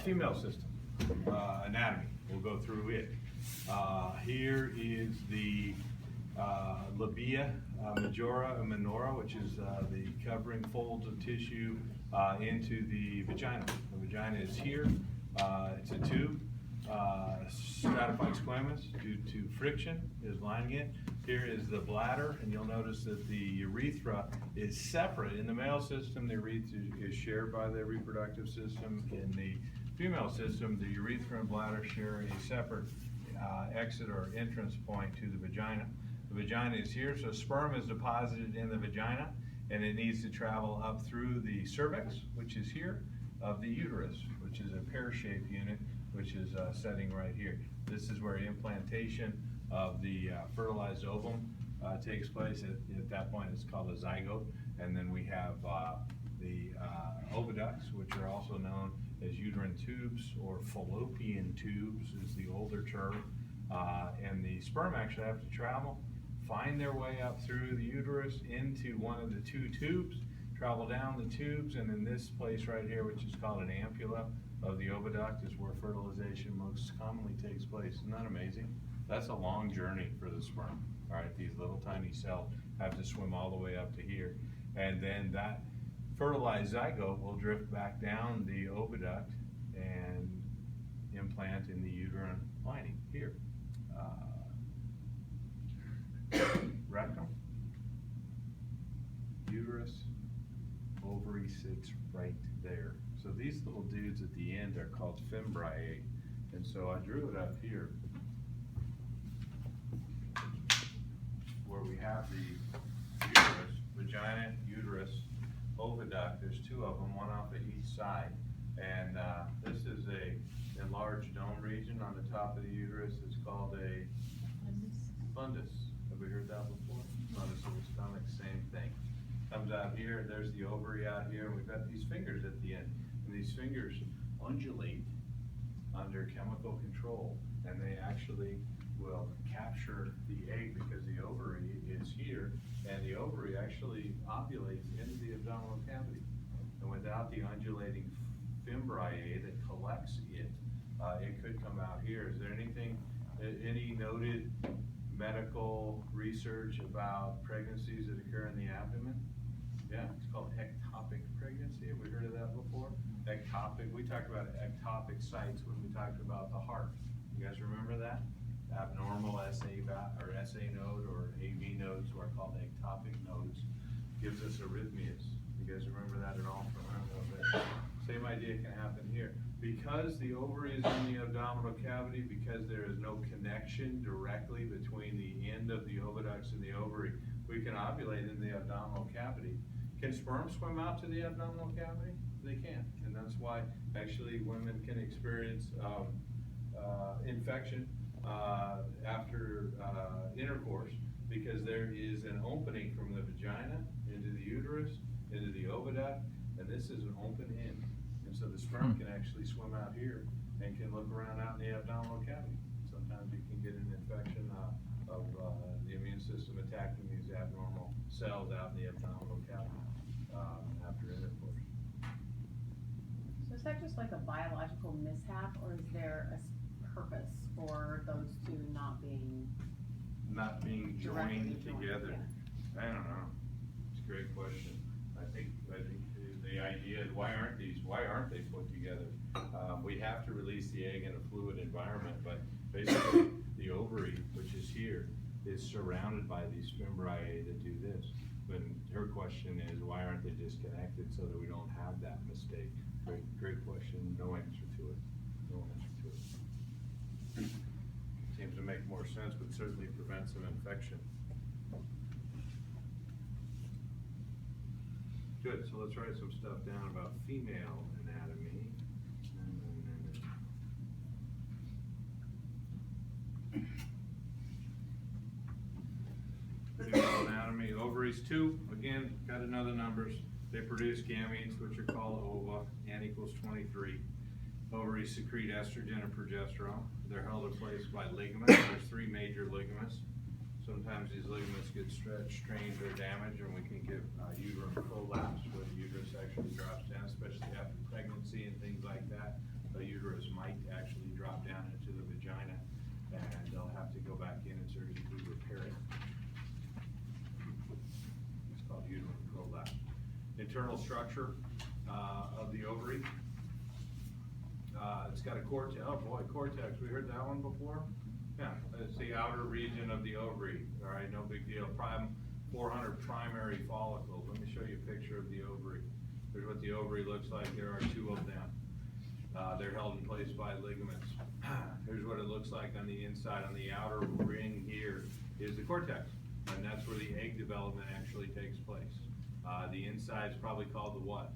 Female system, anatomy. We'll go through it. Here is the labia majora and minora, which is the covering folds of tissue into the vagina. The vagina is here. It's a tube. Stratified squamous due to friction is lining it. Here is the bladder, and you'll notice that the urethra is separate. In the male system, the urethra is shared by the reproductive system. In the female system, the urethra and bladder share a separate exit or entrance point to the vagina. The vagina is here, so sperm is deposited in the vagina, and it needs to travel up through the cervix, which is here, of the uterus, which is a pear-shaped unit, which is setting right here. This is where implantation of the fertilized ovum takes place. At that point, it's called a zygote. And then we have the oviducts, which are also known as uterine tubes, or fallopian tubes is the older term. And the sperm actually have to travel, find their way up through the uterus into one of the two tubes, travel down the tubes, and in this place right here, which is called an ampulla of the oviduct, is where fertilization most commonly takes place. Isn't that amazing? That's a long journey for the sperm. All right, these little tiny cells have to swim all the way up to here, and then that fertilized zygote will drift back down the oviduct and implant in the uterine lining here. Rectum, uterus, ovary sits right there. So these little dudes at the end are called fimbriae, and so I drew it up here where we have the uterus, vagina, uterus, oviduct. There's two of them, one off of each side, and this is a enlarged dome region on the top of the uterus. It's called a fundus. Have we heard that before? Fundus of the stomach, same thing. Comes out here, there's the ovary out here, and we've got these fingers at the end. And these fingers undulate under chemical control, and they actually will capture the egg because the ovary is here, and the ovary actually ovulates into the abdominal cavity. And without the undulating fimbriae that collects it, it could come out here. Is there any noted medical research about pregnancies that occur in the abdomen? Yeah, it's called ectopic pregnancy. Have we heard of that before? Ectopic, we talked about ectopic sites when we talked about the heart. You guys remember that? Abnormal SA node or AV nodes, are called ectopic nodes, gives us arrhythmias. You guys remember that at all? Same idea can happen here. Because the ovary is in the abdominal cavity, because there is no connection directly between the end of the oviducts and the ovary, we can ovulate in the abdominal cavity. Can sperm swim out to the abdominal cavity? They can, and that's why actually women can experience infection after intercourse, because there is an opening from the vagina into the uterus, into the oviduct, and this is an open end. And so the sperm can actually swim out here and can look around out in the abdominal cavity. Sometimes you can get an infection of the immune system attacking these abnormal cells out in the abdominal cavity after intercourse. So is that just like a biological mishap, or is there a purpose for those two not being joined together? Yeah. I don't know. It's a great question. I think the idea is why aren't they put together? We have to release the egg in a fluid environment, but basically the ovary, which is here, is surrounded by these fimbriae that do this. But her question is, why aren't they disconnected so that we don't have that mistake? Great question. No answer to it. No answer to it. Seems to make more sense, but certainly prevents some infection. Good, so let's write some stuff down about female anatomy. Female anatomy, ovaries 2, again, got another numbers. They produce gametes, which are called ova, N equals 23. Ovaries secrete estrogen and progesterone. They're held in place by ligaments. There's 3 major ligaments. Sometimes these ligaments get stretched, strained, or damaged, and we can get uterine prolapse, where the uterus actually drops down, especially after pregnancy and things like that. The internal structure of the ovary. It's got a cortex. Oh boy, cortex. We heard that one before? Yeah, it's the outer region of the ovary. All right, no big deal. 400 primary follicles. Let me show you a picture of the ovary. Here's what the ovary looks like. There are 2 of them. They're held in place by ligaments. Here's what it looks like on the inside. On the outer ring here is the cortex, and that's where the egg development actually takes place. The inside is probably called the what?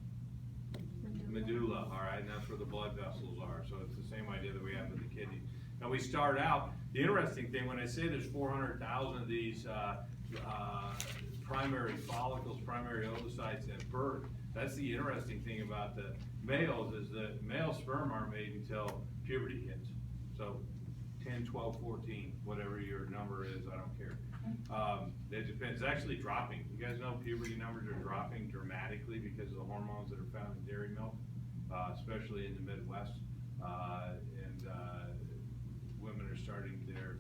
Medulla, all right, and that's where the blood vessels are. So it's the same idea that we have with the kidneys. Now we start out, the interesting thing, when I say there's 400,000 of these primary follicles, primary oocytes at birth, that's the interesting thing about the males, is that male sperm aren't made until puberty hits. So 10, 12, 14, whatever your number is, I don't care. It depends. It's actually dropping. You guys know puberty numbers are dropping dramatically because of the hormones that are found in dairy milk, especially in the Midwest. Women are starting their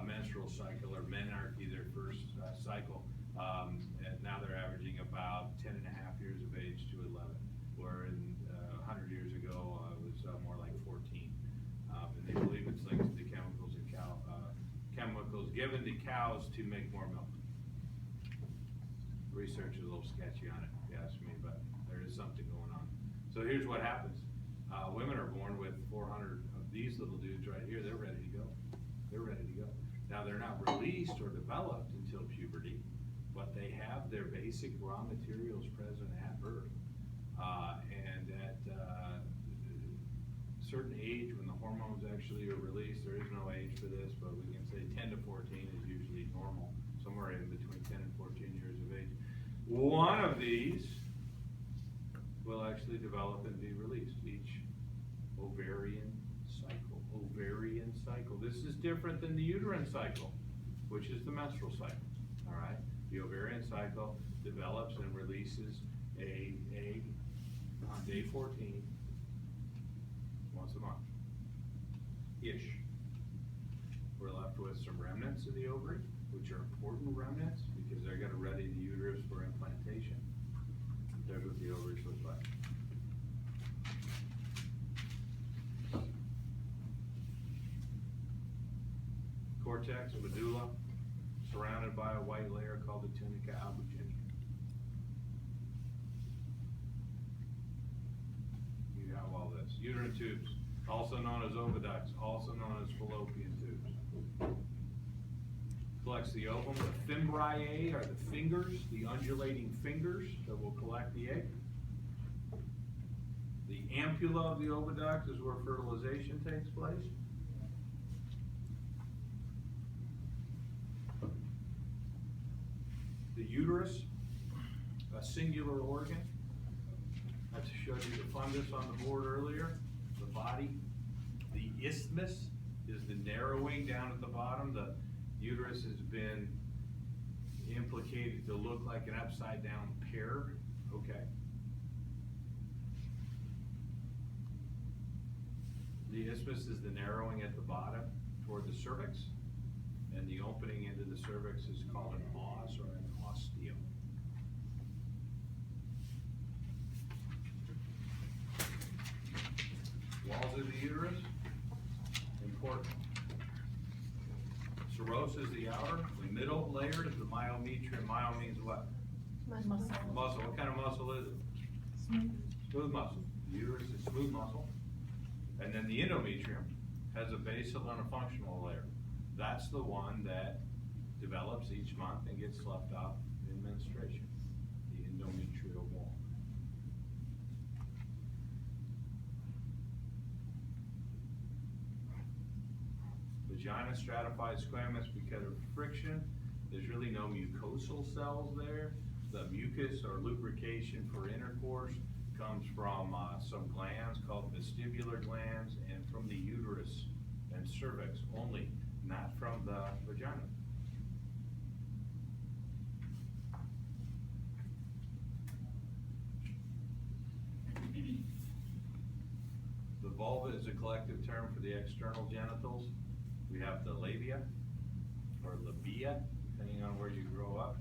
menstrual cycle, or menarche, their first cycle, and now they're averaging about 10 and a half years of age to 11, where in 100 years ago it was more like 14. And they believe it's linked to the chemicals in chemicals given to cows to make more milk. Research is a little sketchy on it, if you ask me, but there is something going on. So here's what happens. Women are born with 400 of these little dudes right here. They're ready to go. They're ready to go. Now they're not released or developed until puberty, but they have their basic raw materials present at birth. And at a certain age, when the hormones actually are released, there is no age for this, but we can say 10 to 14 is usually normal, somewhere in between 10 and 14 years of age. One of these will actually develop and be released each ovarian cycle. Ovarian cycle. This is different than the uterine cycle, which is the menstrual cycle. All right. The ovarian cycle develops and releases a egg on day 14, once a month, ish. We're left with some remnants of the ovary, which are important remnants because they're going to ready the uterus for implantation. There's what the ovaries look like. Cortex, medulla, surrounded by a white layer called the tunica albuginea. You have all this. Uterine tubes, also known as oviducts, also known as fallopian tubes. Collects the ovum. The fimbriae are the fingers, the undulating fingers that will collect the egg. The ampulla of the oviduct is where fertilization takes place. The uterus, a singular organ. I showed you the fundus on the board earlier, the body. The isthmus is the narrowing down at the bottom. The uterus has been implicated to look like an upside down pear. Okay. The isthmus is the narrowing at the bottom toward the cervix, and the opening into the cervix is called an os or an ostium. Walls of the uterus, important. Serosa is the outer, the middle layer is the myometrium. Myo means what? Muscle. Muscle. What kind of muscle is it? Smooth muscle. The uterus is smooth muscle. And then the endometrium has a basal and a functional layer. That's the one that develops each month and gets left off in menstruation, the endometrial wall. Vagina stratified squamous because of friction. There's really no mucosal cells there. The mucus or lubrication for intercourse comes from some glands called vestibular glands and from the uterus and cervix only, not from the vagina. The vulva is a collective term for the external genitals. We have the labia or labia, depending on where you grow up.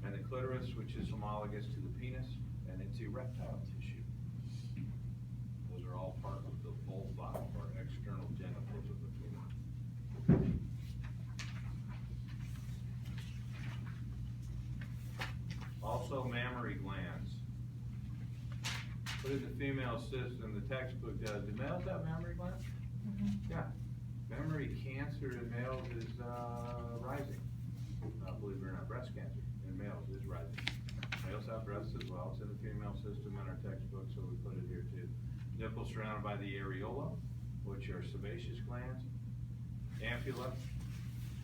and the clitoris, which is homologous to the penis, and it's erectile tissue. Those are all part of the vulva, or external genitals of the female. Also, mammary glands. What did the female system, the textbook does? Do males have mammary glands? Yeah. Mammary cancer in males is rising. Believe it or not, breast cancer in males is rising. Males have breasts as well. It's in the female system in our textbook, so we put it here too. Nipples surrounded by the areola, which are sebaceous glands. Ampulla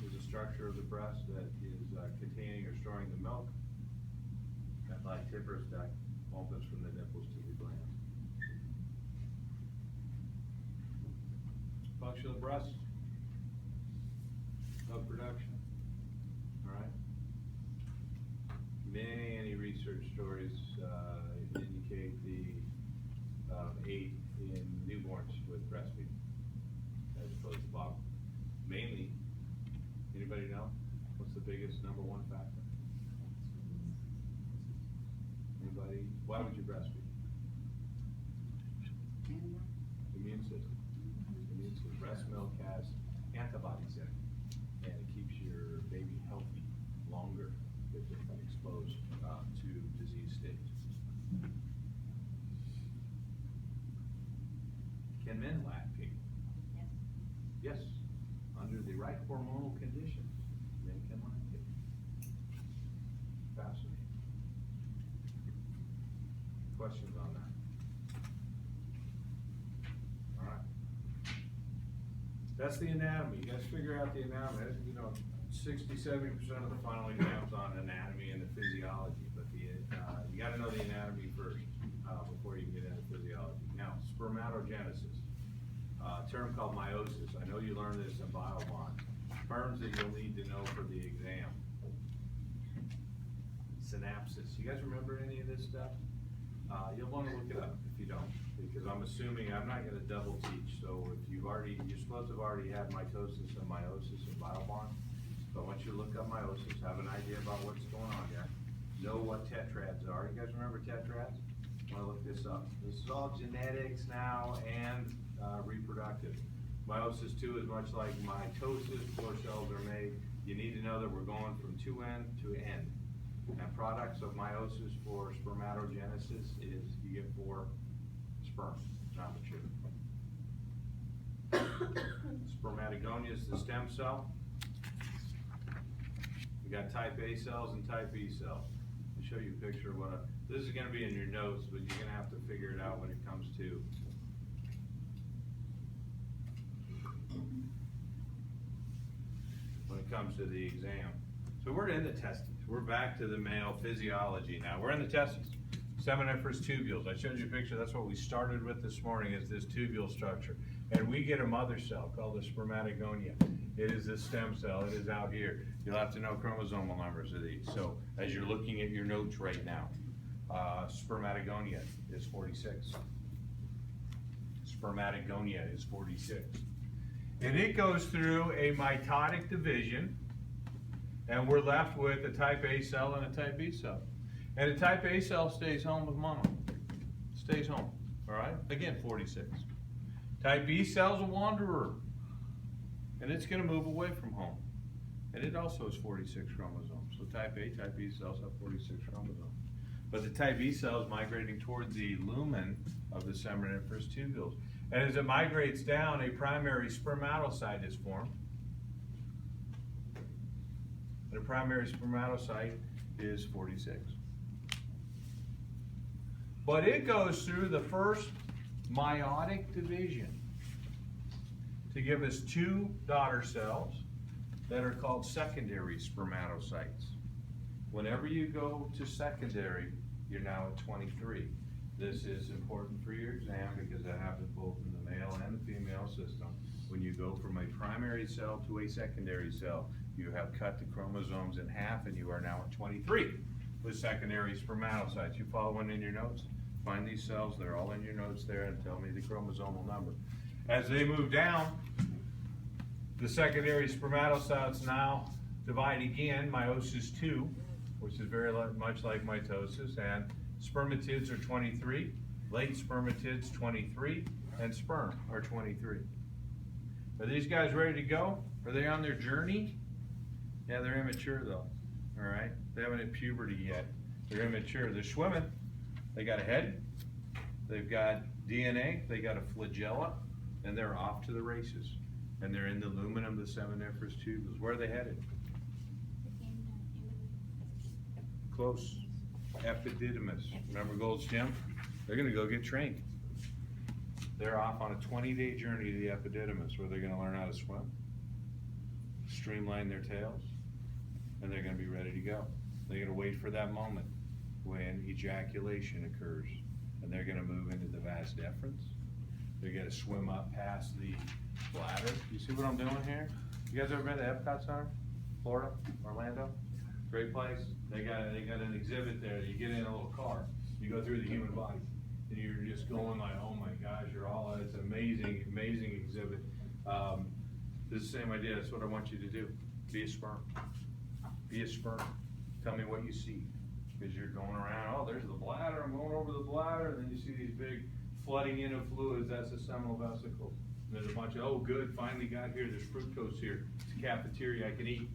is a structure of the breast that is containing or storing the milk. And lactiferous duct opens from the nipples to the glands. Function of the breast, milk production. All right. Many research stories indicate the aid in newborns with breastfeeding as opposed to bottle. Mainly, anybody know what's the biggest number one factor? Anybody? Why would you breastfeed? Immune system. Immune system. Breast milk has antibodies in it, and it keeps your baby healthy longer if it's been exposed to disease states. Can men lactate? Yes. Yes. Under the right hormonal conditions, men can lactate. Fascinating. Questions on that? All right. That's the anatomy. You guys figure out the anatomy. You know, 60–70% of the final exams on anatomy and the physiology, but you got to know the anatomy first before you can get into physiology. Now, spermatogenesis, a term called meiosis. I know you learned this in biobond. Terms that you'll need to know for the exam. Synapses. You guys remember any of this stuff? You'll want to look it up if you don't, because I'm assuming I'm not going to double teach. So if you're supposed to have already had mitosis and meiosis and biobond. But once you look up meiosis, have an idea about what's going on there. Know what tetrads are. You guys remember tetrads? I want to look this up. This is all genetics now and reproductive. Meiosis 2 is much like mitosis. 4 cells are made. You need to know that we're going from 2N to N. And products of meiosis for spermatogenesis is you get 4 sperm, not mature. Spermatogonia is the stem cell. We got type A cells and type B cells. I'll show you a picture of what this is going to be in your notes, but you're going to have to figure it out when it comes to the exam. So we're in the testes. We're back to the male physiology now. We're in the testes. Seminiferous tubules. I showed you a picture. That's what we started with this morning, is this tubule structure. And we get a mother cell called the spermatogonia. It is a stem cell. It is out here. You'll have to know chromosomal numbers of these. So as you're looking at your notes right now, spermatogonia is 46. Spermatogonia is 46. And it goes through a mitotic division, and we're left with a type A cell and a type B cell. And a type A cell stays home with mama. Stays home, all right? Again, 46. Type B cell's a wanderer, and it's gonna move away from home. And it also has 46 chromosomes. So type A, type B cells have 46 chromosomes. But the type B cell is migrating towards the lumen of the seminiferous tubules. And as it migrates down, a primary spermatocyte is formed. And a primary spermatocyte is 46. But it goes through the first meiotic division to give us 2 daughter cells that are called secondary spermatocytes. Whenever you go to secondary, you're now at 23. This is important for your exam because that happens both in the male and the female system. When you go from a primary cell to a secondary cell, you have cut the chromosomes in half and you are now at 23 with secondary spermatocytes. You following in your notes? Find these cells, they're all in your notes there, and tell me the chromosomal number. As they move down, the secondary spermatocytes now divide again, meiosis 2, which is very much like mitosis, and spermatids are 23, late spermatids 23, and sperm are 23. Are these guys ready to go? Are they on their journey? Yeah, they're immature though, all right? They haven't hit puberty yet. They're immature. They're swimming. They got a head, they've got DNA, they got a flagella, and they're off to the races. And they're in the lumenum, the seminiferous tubules. Where are they headed? Close. Epididymis. Remember Gold's Gym? They're gonna go get trained. They're off on a 20-day journey to the epididymis, where they're gonna learn how to swim, streamline their tails, and they're gonna be ready to go. They're gonna wait for that moment when ejaculation occurs, and they're gonna move into the vas deferens. They're gonna swim up past the bladder. You see what I'm doing here? You guys ever been to Epcot Center? Florida, Orlando? Great place. They got an exhibit there. You get in a little car, you go through the human body, and you're just going like, oh my gosh, it's an amazing, amazing exhibit. This is the same idea. That's what I want you to do. Be a sperm. Be a sperm. Tell me what you see. Because you're going around, oh, there's the bladder, I'm going over the bladder, and then you see these big flooding in of fluids, that's the seminal vesicles. And there's a bunch of, oh good, finally got here, there's fructose here, it's a cafeteria I can eat,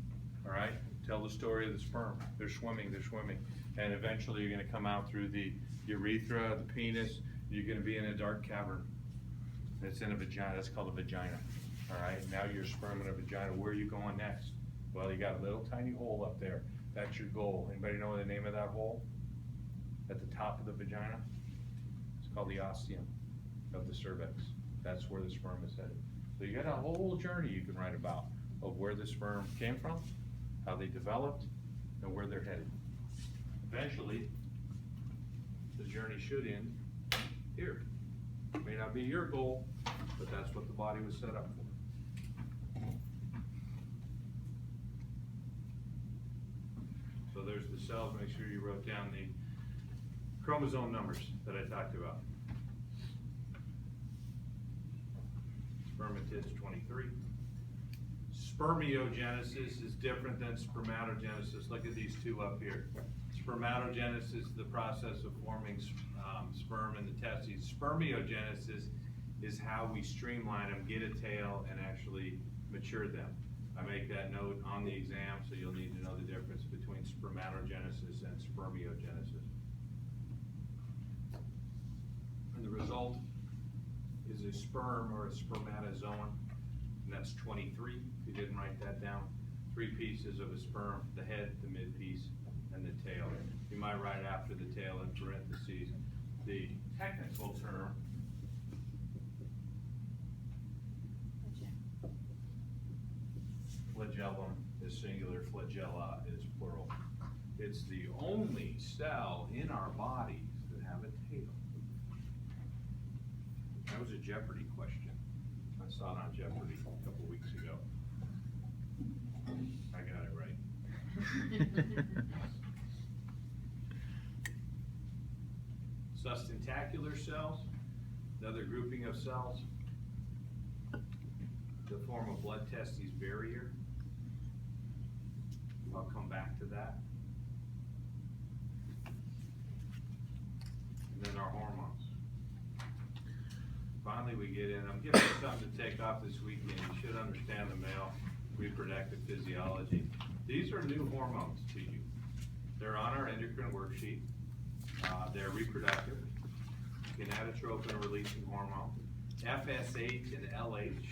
all right? Tell the story of the sperm. They're swimming, and eventually you're gonna come out through the urethra, the penis, you're gonna be in a dark cavern. It's in a vagina, that's called a vagina, all right? Now you're sperm in a vagina, where are you going next? Well, you got a little tiny hole up there. That's your goal. Anybody know the name of that hole? At the top of the vagina? It's called the ostium of the cervix. That's where the sperm is headed. So you got a whole journey you can write about of where the sperm came from, how they developed, and where they're headed. Eventually, the journey should end here. It may not be your goal, but that's what the body was set up for. So there's the cells. Make sure you wrote down the chromosome numbers that I talked about. Spermatids 23. Spermiogenesis is different than spermatogenesis. Look at these two up here. Spermatogenesis is the process of forming sperm in the testes. Spermiogenesis is how we streamline them, get a tail, and actually mature them. I make that note on the exam, so you'll need to know the difference between spermatogenesis and spermiogenesis. And the result is a sperm or a spermatozoon, and that's 23, if you didn't write that down. 3 pieces of a sperm, the head, the mid piece, and the tail. You might write after the tail in parentheses the technical term. Flagellum is singular, flagella is plural. It's the only cell in our bodies that have a tail. That was a Jeopardy question. I saw it on Jeopardy a couple weeks ago. I got it right. Sustentacular cells, another grouping of cells that form a blood testes barrier. I'll come back to that. And then our hormones. Finally, we get in. I'm giving you something to take off this weekend. You should understand the male reproductive physiology. These are new hormones to you. They're on our endocrine worksheet. They're reproductive, gonadotropin releasing hormone, FSH and LH.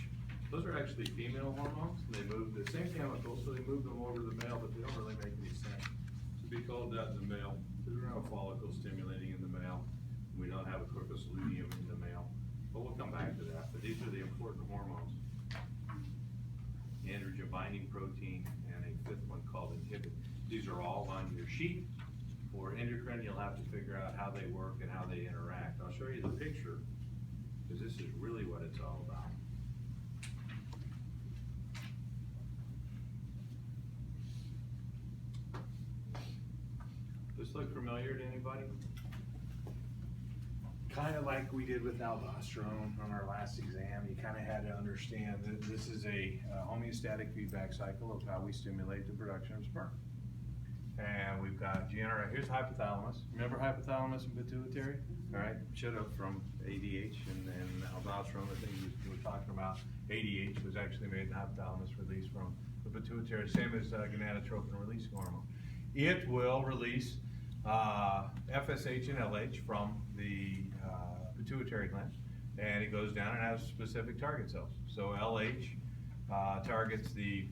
Those are actually female hormones. They move the same chemicals, so they move them over to the male, but they don't really make any sense to be called that in the male, because we don't have follicle stimulating in the male. We don't have a corpus luteum in the male. But we'll come back to that. But these are the important hormones. Androgen binding protein and a 5th one called inhibin. These are all on your sheet. For endocrine, you'll have to figure out how they work and how they interact. I'll show you the picture, because this is really what it's all about. This look familiar to anybody? Kind of like we did with aldosterone on our last exam. You kind of had to understand that this is a homeostatic feedback cycle of how we stimulate the production of sperm. And we've got GNRH, here's hypothalamus. Remember hypothalamus and pituitary? All right, should have from ADH and aldosterone, the thing we were talking about. ADH was actually made in hypothalamus, released from the pituitary, same as gonadotropin releasing hormone. It will release FSH and LH from the pituitary gland, and it goes down and has specific target cells. So LH targets the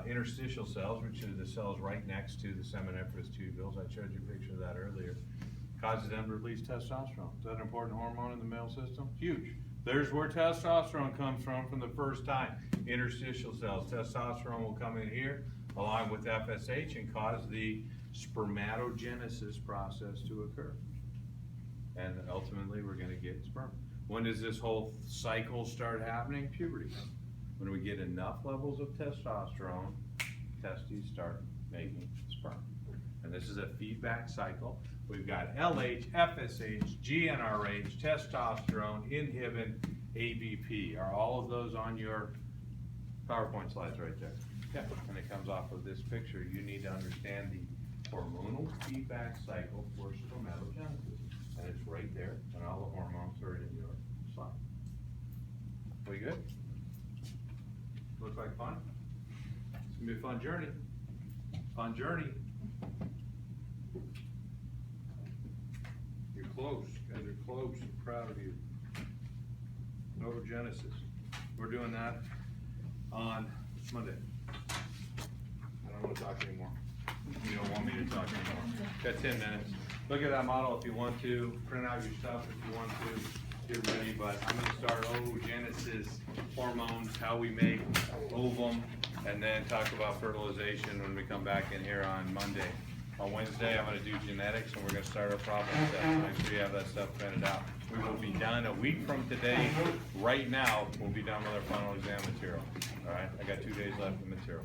interstitial cells, which are the cells right next to the seminiferous tubules. I showed you a picture of that earlier. Causes them to release testosterone. Is that an important hormone in the male system? Huge. There's where testosterone comes from the first time. Interstitial cells. Testosterone will come in here along with FSH and cause the spermatogenesis process to occur. And ultimately we're going to get sperm. When does this whole cycle start happening? Puberty. When we get enough levels of testosterone, testes start making sperm. And this is a feedback cycle. We've got LH, FSH, GnRH, testosterone, inhibin, ABP. Are all of those on your PowerPoint slides right there? Yeah. And it comes off of this picture. You need to understand the hormonal feedback cycle for spermatogenesis. And it's right there, and all the hormones are in your slide. We good? Looks like fun? It's gonna be a fun journey. Fun journey. You're close, guys are close. I'm proud of you. Novogenesis. We're doing that on Monday. I don't want to talk anymore. You don't want me to talk anymore. Got 10 minutes. Look at that model if you want to. Print out your stuff if you want to. Get ready, but I'm going to start oogenesis, hormones, how we make ovum, and then talk about fertilization when we come back in here on Monday. On Wednesday, I'm going to do genetics, and we're going to start our problem set. Make sure you have that stuff printed out. We will be done a week from today. Right now, we'll be done with our final exam material. All right, I got 2 days left of material.